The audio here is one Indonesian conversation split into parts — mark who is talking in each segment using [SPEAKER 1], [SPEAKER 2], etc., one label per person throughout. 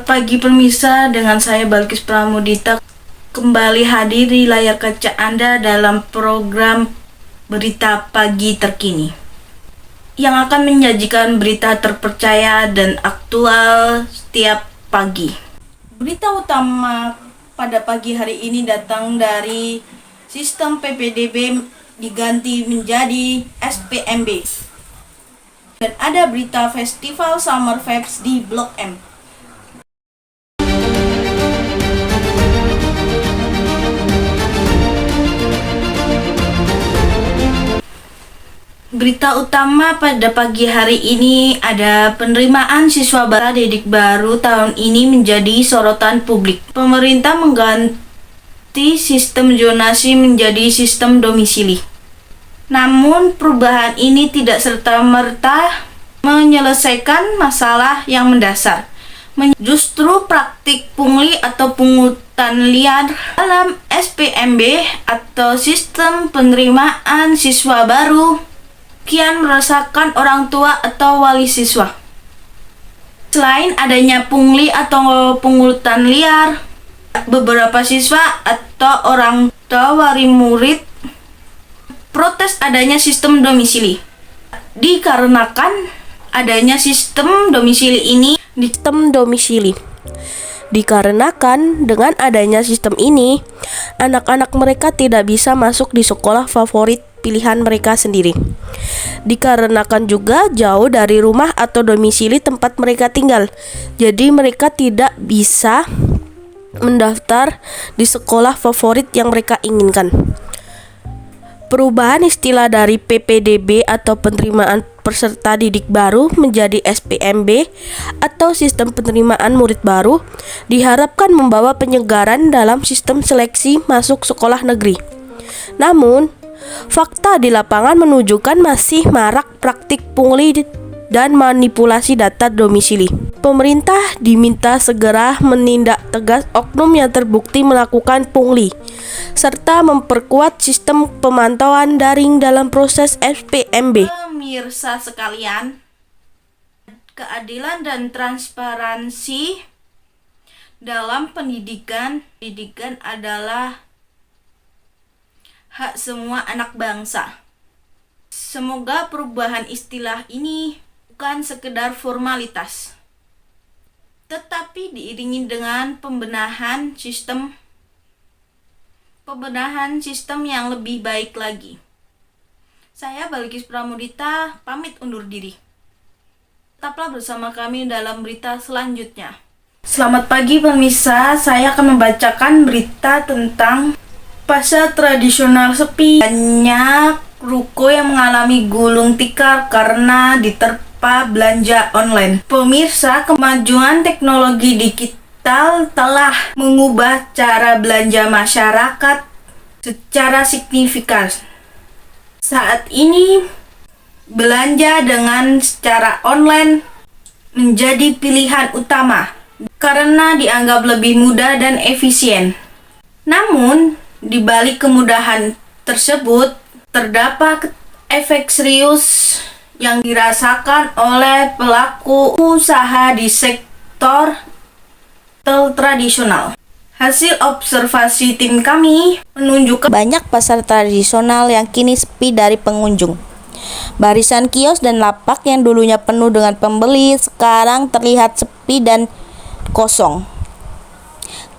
[SPEAKER 1] Pagi pemirsa, dengan saya Balkis Pramudita kembali hadir di layar kaca Anda dalam program Berita Pagi Terkini yang akan menyajikan berita terpercaya dan aktual setiap pagi. Berita utama pada pagi hari ini datang dari sistem PPDB diganti menjadi SPMB. Dan ada berita Festival Summer Vibes di Blok M. Berita utama pada pagi hari ini ada penerimaan siswa didik baru tahun ini menjadi sorotan publik. Pemerintah mengganti sistem zonasi menjadi sistem domisili. Namun perubahan ini tidak serta-merta menyelesaikan masalah yang mendasar. Justru praktik pungli atau pungutan liar dalam SPMB atau sistem penerimaan siswa baru kian meresahkan orang tua atau wali siswa. Selain adanya pungli atau pungutan liar, beberapa siswa atau orang tua wali murid protes adanya sistem domisili. Dikarenakan adanya sistem domisili Dikarenakan dengan adanya sistem ini, anak-anak mereka tidak bisa masuk di sekolah favorit pilihan mereka sendiri. Dikarenakan juga jauh dari rumah atau domisili tempat mereka tinggal, jadi mereka tidak bisa mendaftar di sekolah favorit yang mereka inginkan. Perubahan istilah dari PPDB atau penerimaan peserta didik baru menjadi SPMB atau sistem penerimaan murid baru diharapkan membawa penyegaran dalam sistem seleksi masuk sekolah negeri. Namun, fakta di lapangan menunjukkan masih marak praktik pungli dan manipulasi data domisili. Pemerintah diminta segera menindak tegas oknum yang terbukti melakukan pungli, serta memperkuat sistem pemantauan daring dalam proses SPMB. Pemirsa sekalian, keadilan dan transparansi dalam pendidikan adalah hak semua anak bangsa. Semoga perubahan istilah ini bukan sekedar formalitas, tetapi diiringi dengan pembenahan sistem yang lebih baik lagi. Saya Balkis Pramudita pamit undur diri. Tetaplah bersama kami dalam berita selanjutnya. Selamat pagi pemirsa, saya akan membacakan berita tentang pasar tradisional sepi. Banyak ruko yang mengalami gulung tikar karena diterpa belanja online. Pemirsa, kemajuan teknologi digital telah mengubah cara belanja masyarakat secara signifikan. Saat ini, belanja dengan secara online menjadi pilihan utama karena dianggap lebih mudah dan efisien. Namun, di balik kemudahan tersebut, terdapat efek serius yang dirasakan oleh pelaku usaha di sektor tradisional. Hasil observasi tim kami menunjukkan
[SPEAKER 2] banyak pasar tradisional yang kini sepi dari pengunjung. Barisan kios dan lapak yang dulunya penuh dengan pembeli sekarang terlihat sepi dan kosong.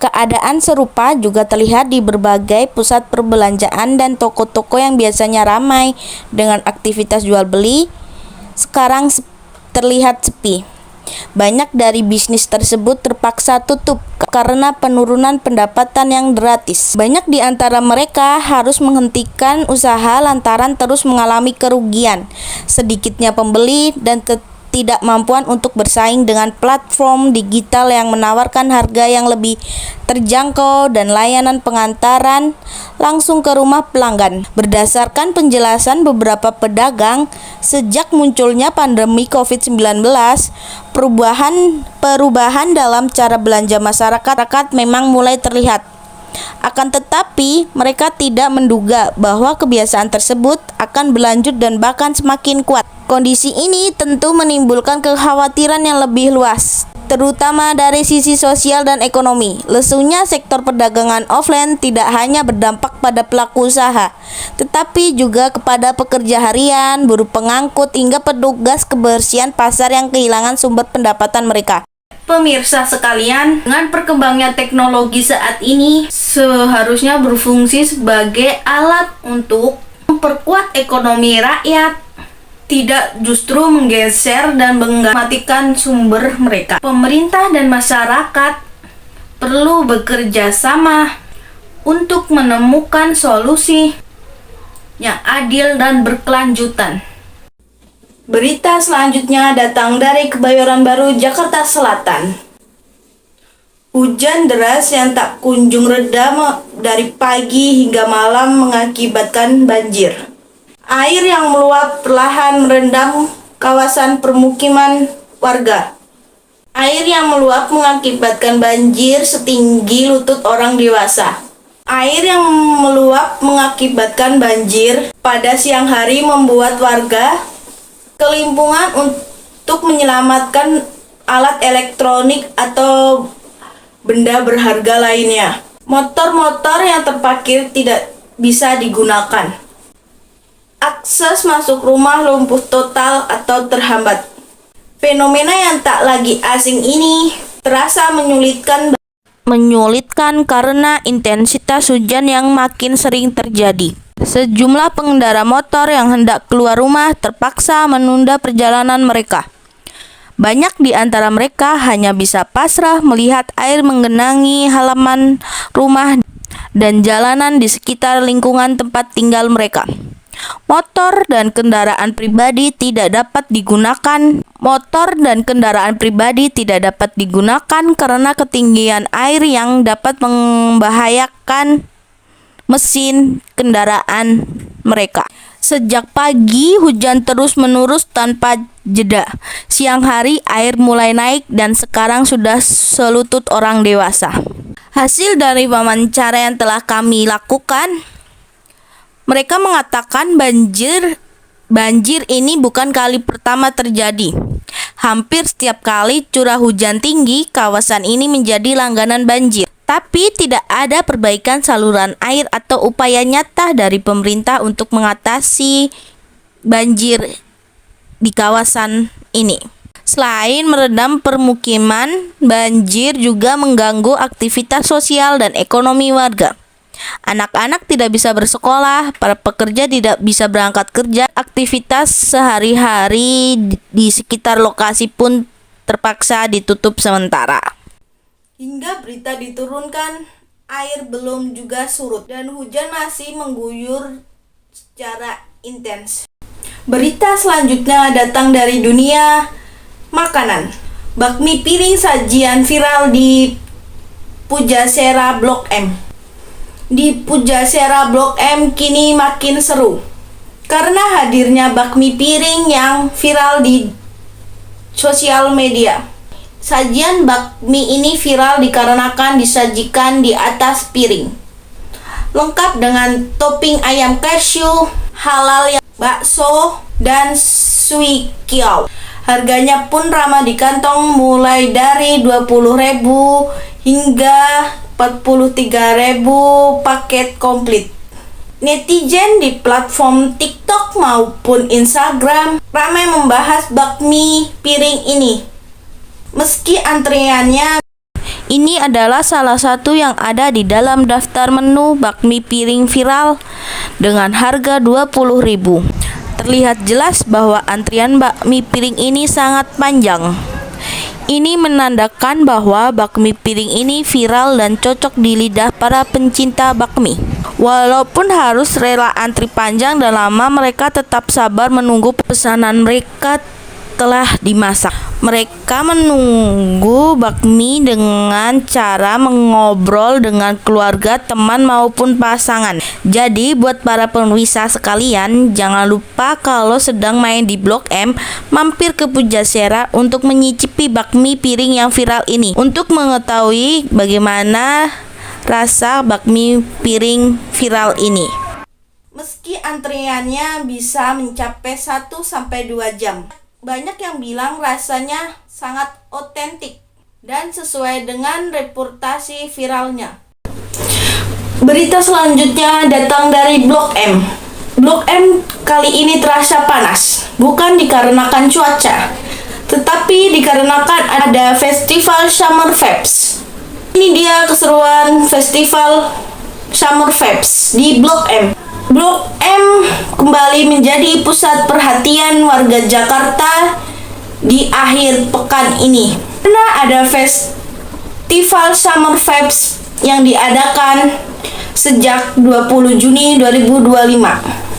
[SPEAKER 2] Keadaan serupa juga terlihat di berbagai pusat perbelanjaan dan toko-toko yang biasanya ramai dengan aktivitas jual beli, sekarang terlihat sepi. Banyak dari bisnis tersebut terpaksa tutup karena penurunan pendapatan yang drastis. Banyak di antara mereka harus menghentikan usaha lantaran terus mengalami kerugian. Sedikitnya pembeli dan ketidakmampuan untuk bersaing dengan platform digital yang menawarkan harga yang lebih terjangkau dan layanan pengantaran langsung ke rumah pelanggan. Berdasarkan penjelasan beberapa pedagang, sejak munculnya pandemi COVID-19, perubahan dalam cara belanja masyarakat memang mulai terlihat. Akan tetapi, mereka tidak menduga bahwa kebiasaan tersebut akan berlanjut dan bahkan semakin kuat. Kondisi ini tentu menimbulkan kekhawatiran yang lebih luas terutama dari sisi sosial dan ekonomi. Lesunya sektor perdagangan offline tidak hanya berdampak pada pelaku usaha, tetapi juga kepada pekerja harian, buruh pengangkut, hingga petugas kebersihan pasar yang kehilangan sumber pendapatan mereka.
[SPEAKER 3] Pemirsa sekalian, dengan perkembangan teknologi saat ini seharusnya berfungsi sebagai alat untuk memperkuat ekonomi rakyat, tidak justru menggeser dan mematikan sumber mereka. Pemerintah dan masyarakat perlu bekerja sama untuk menemukan solusi yang adil dan berkelanjutan. Berita selanjutnya datang dari Kebayoran Baru, Jakarta Selatan. Hujan deras yang tak kunjung reda dari pagi hingga malam mengakibatkan banjir. Air yang meluap perlahan merendam kawasan permukiman warga. Air yang meluap mengakibatkan banjir setinggi lutut orang dewasa. Air yang meluap mengakibatkan banjir pada siang hari membuat warga kelimpungan untuk menyelamatkan alat elektronik atau benda berharga lainnya. Motor-motor yang terparkir tidak bisa digunakan. Akses masuk rumah lumpuh total atau terhambat. Fenomena yang tak lagi asing ini terasa menyulitkan karena intensitas hujan yang makin sering terjadi. Sejumlah pengendara motor yang hendak keluar rumah terpaksa menunda perjalanan mereka. Banyak di antara mereka hanya bisa pasrah melihat air menggenangi halaman rumah dan jalanan di sekitar lingkungan tempat tinggal mereka. Motor dan kendaraan pribadi tidak dapat digunakan karena ketinggian air yang dapat membahayakan mesin kendaraan mereka. Sejak pagi hujan terus-menerus tanpa jeda. Siang hari air mulai naik dan sekarang sudah selutut orang dewasa. Hasil dari wawancara yang telah kami lakukan, mereka mengatakan banjir ini bukan kali pertama terjadi. Hampir setiap kali curah hujan tinggi, kawasan ini menjadi langganan banjir. Tapi tidak ada perbaikan saluran air atau upaya nyata dari pemerintah untuk mengatasi banjir di kawasan ini. Selain merendam permukiman, banjir juga mengganggu aktivitas sosial dan ekonomi warga. Anak-anak tidak bisa bersekolah, para pekerja tidak bisa berangkat kerja, aktivitas sehari-hari di sekitar lokasi pun terpaksa ditutup sementara. Hingga berita diturunkan, air belum juga surut dan hujan masih mengguyur secara intens. Berita selanjutnya datang dari dunia makanan. Bakmi piring sajian viral di Pujasera Blok M. Di Pujasera Blok M kini makin seru karena hadirnya bakmi piring yang viral di sosial media. Sajian bakmi ini viral dikarenakan disajikan di atas piring, lengkap dengan topping ayam cashew, halal, bakso, dan suikiao. Harganya pun ramah di kantong, mulai dari 20.000 hingga 43.000 paket komplit. Netizen di platform TikTok maupun Instagram ramai membahas bakmi piring ini. Meski antreannya, ini adalah salah satu yang ada di dalam daftar menu bakmi piring viral dengan harga 20.000. Terlihat jelas bahwa antrian bakmi piring ini sangat panjang. Ini menandakan bahwa bakmi piring ini viral dan cocok di lidah para pencinta bakmi. Walaupun harus rela antri panjang dan lama, mereka tetap sabar menunggu pesanan mereka telah dimasak. Mereka menunggu bakmi dengan cara mengobrol dengan keluarga, teman maupun pasangan. Jadi buat para pemirsa sekalian, jangan lupa kalau sedang main di Blok M, mampir ke Pujasera untuk menyicipi bakmi piring yang viral ini. Untuk mengetahui bagaimana rasa bakmi piring viral ini. Meski antreannya bisa mencapai 1-2 jam. Banyak yang bilang rasanya sangat otentik. dan sesuai dengan reputasi viralnya. Berita selanjutnya datang dari Blok M. Blok M kali ini terasa panas, bukan dikarenakan cuaca, tetapi dikarenakan ada festival Summer Vibes. Ini dia keseruan festival Summer Vibes di Blok M. Blok M kembali menjadi pusat perhatian warga Jakarta di akhir pekan ini. Karena ada festival Summer Vibes yang diadakan sejak 20 Juni 2025.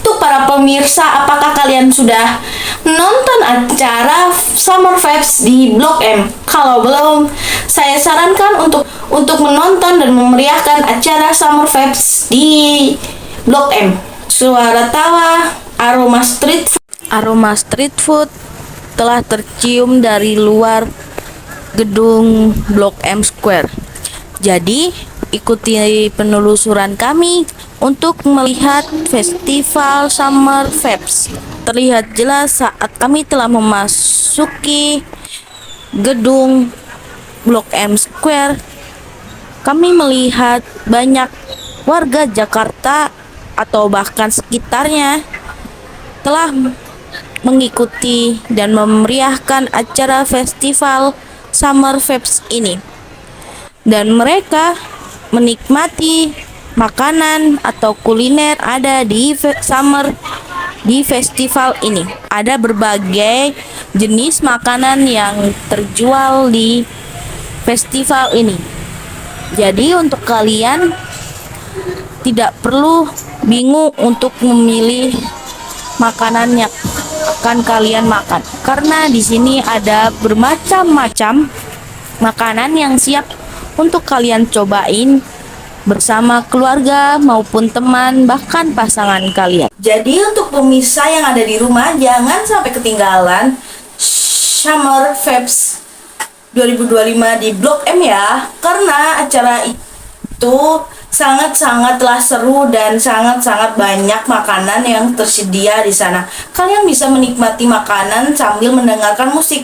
[SPEAKER 3] Untuk para pemirsa, apakah kalian sudah nonton acara Summer Vibes di Blok M? Kalau belum, saya sarankan untuk menonton dan memeriahkan acara Summer Vibes di Blok M. Suara tawa, aroma street food telah tercium dari luar gedung Blok M Square. Jadi, ikuti penelusuran kami untuk melihat festival Summer Vibes. Terlihat jelas saat kami telah memasuki gedung Blok M Square. Kami melihat banyak warga Jakarta atau bahkan sekitarnya telah mengikuti dan memeriahkan acara festival Summer Vibes ini. Dan mereka menikmati makanan atau kuliner ada di festival ini. Ada berbagai jenis makanan yang terjual di festival ini. Jadi untuk kalian tidak perlu bingung untuk memilih makanan yang akan kalian makan, karena di sini ada bermacam-macam makanan yang siap untuk kalian cobain bersama keluarga maupun teman, bahkan pasangan kalian. Jadi untuk pemirsa yang ada di rumah, jangan sampai ketinggalan Summer Vibes 2025 di Blok M ya, karena acara itu sangat-sangatlah seru dan sangat-sangat banyak makanan yang tersedia di sana. Kalian bisa menikmati makanan sambil mendengarkan musik.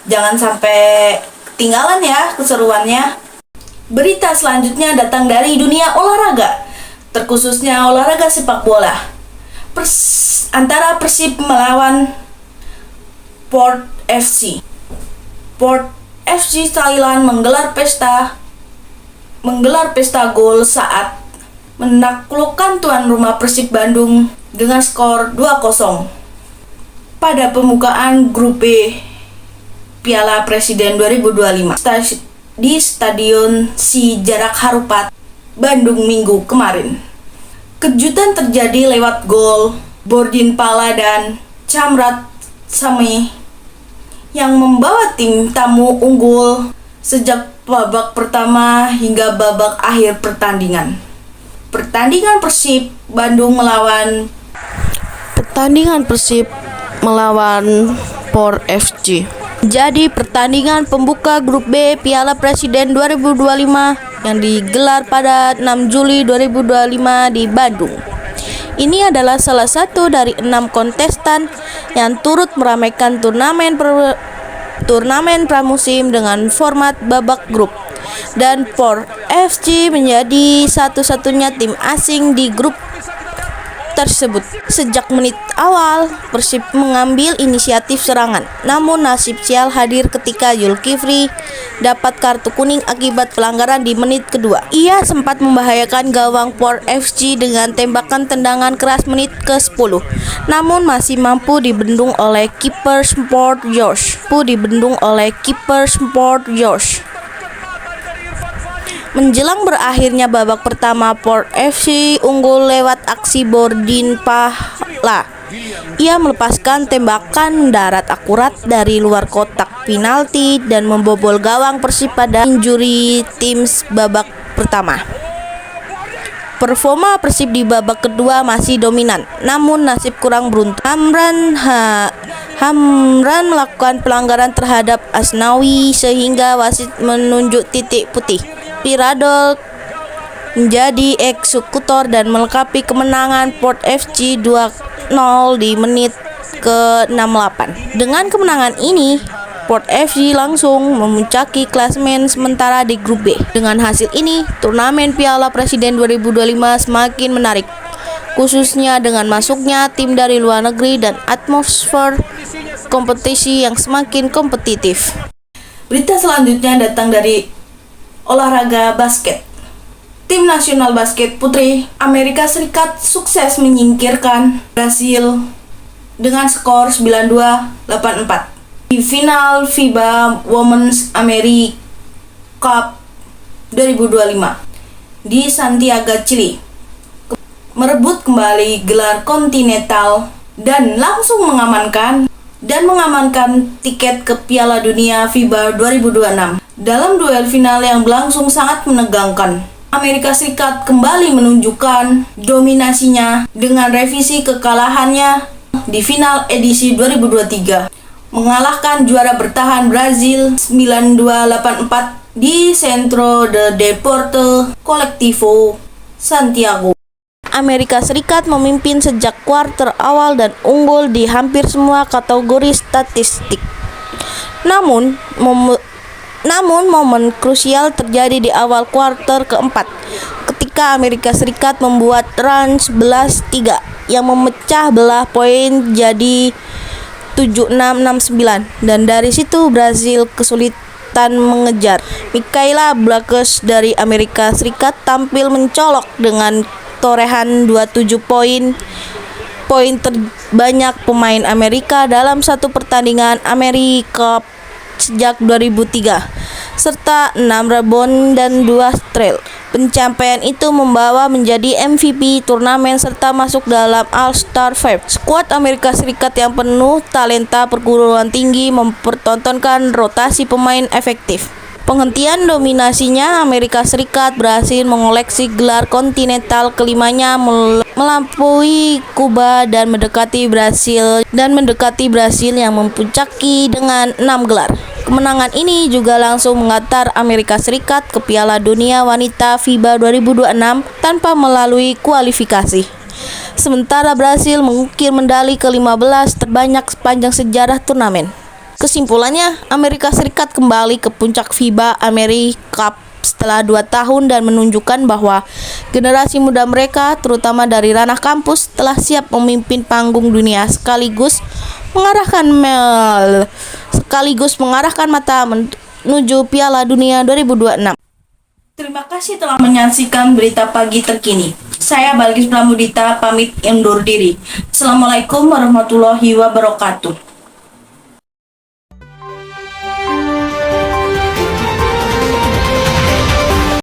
[SPEAKER 3] Jangan sampai ketinggalan ya keseruannya. Berita selanjutnya datang dari dunia olahraga, terkhususnya olahraga sepak bola. Antara Persib melawan Port FC. Port FC Thailand menggelar pesta gol saat menaklukkan tuan rumah Persib Bandung dengan skor 2-0 pada pembukaan grup B Piala Presiden 2025 di Stadion Sijarak Harupat, Bandung minggu kemarin. Kejutan terjadi lewat gol Bordin Pala dan Chamrat Same yang membawa tim tamu unggul sejak babak pertama hingga babak akhir pertandingan. Pertandingan Persib melawan Port FC. Jadi pertandingan pembuka grup B Piala Presiden 2025 yang digelar pada 6 Juli 2025 di Bandung. Ini adalah salah satu dari 6 kontestan yang turut meramaikan turnamen pramusim dengan format babak grup. Dan Port FC menjadi satu-satunya tim asing di grup tersebut. Sejak menit awal, Persib mengambil inisiatif serangan. Namun nasib sial hadir ketika Zulkifli dapat kartu kuning akibat pelanggaran di menit kedua. Ia sempat membahayakan gawang Port FC dengan tembakan tendangan keras menit ke-10. Namun masih mampu dibendung oleh kiper Sport George. Menjelang berakhirnya babak pertama, Port FC unggul lewat aksi Bordin Pala. Ia melepaskan tembakan mendarat akurat dari luar kotak penalti dan membobol gawang Persib pada injury Teams babak pertama. Performa Persib di babak kedua masih dominan, namun nasib kurang beruntung. Hamran melakukan pelanggaran terhadap Asnawi sehingga wasit menunjuk titik putih. Piradol menjadi eksekutor dan melengkapi kemenangan Port FC 2-0 di menit ke-68. Dengan kemenangan ini, Sport FC langsung memuncaki klasemen sementara di grup B. Dengan hasil ini, turnamen Piala Presiden 2025 semakin menarik, khususnya dengan masuknya tim dari luar negeri dan atmosfer kompetisi yang semakin kompetitif.
[SPEAKER 1] Berita selanjutnya datang dari olahraga basket. Tim nasional basket putri Amerika Serikat sukses menyingkirkan Brasil dengan skor 92-84 di final FIBA Women's America Cup 2025 di Santiago, Chili, merebut kembali gelar kontinental dan langsung mengamankan tiket ke Piala Dunia FIBA 2026. Dalam duel final yang berlangsung sangat menegangkan, Amerika Serikat kembali menunjukkan dominasinya dengan revisi kekalahannya di final edisi 2023, mengalahkan juara bertahan Brazil 92-84 di Centro de Deporte Colectivo Santiago.
[SPEAKER 3] Amerika Serikat memimpin sejak kuarter awal dan unggul di hampir semua kategori statistik. Namun momen krusial terjadi di awal kuarter keempat ketika Amerika Serikat membuat run 11-3 yang memecah belah poin jadi 76-69, dan dari situ Brazil kesulitan mengejar. Michaela Blakes dari Amerika Serikat tampil mencolok dengan torehan 27 poin terbanyak pemain Amerika dalam satu pertandingan Amerika Cup sejak 2003, serta 6 rebound dan 2 steal. Pencapaian itu membawa menjadi MVP turnamen serta masuk dalam All-Star 5. Skuad Amerika Serikat yang penuh talenta perguruan tinggi mempertontonkan rotasi pemain efektif. Penghentian dominasinya, Amerika Serikat berhasil mengoleksi gelar kontinental kelimanya melampaui Kuba dan mendekati Brasil yang mempuncaki dengan 6 gelar. Kemenangan ini juga langsung mengantar Amerika Serikat ke Piala Dunia Wanita FIBA 2026 tanpa melalui kualifikasi. Sementara Brasil mengukir medali ke-15 terbanyak sepanjang sejarah turnamen. Kesimpulannya, Amerika Serikat kembali ke puncak FIBA America Cup setelah 2 tahun dan menunjukkan bahwa generasi muda mereka, terutama dari ranah kampus, telah siap memimpin panggung dunia sekaligus mengarahkan mata menuju Piala Dunia 2026.
[SPEAKER 1] Terima kasih telah menyaksikan berita pagi terkini. Saya Balkis Pramudita pamit undur diri. Assalamualaikum warahmatullahi wabarakatuh.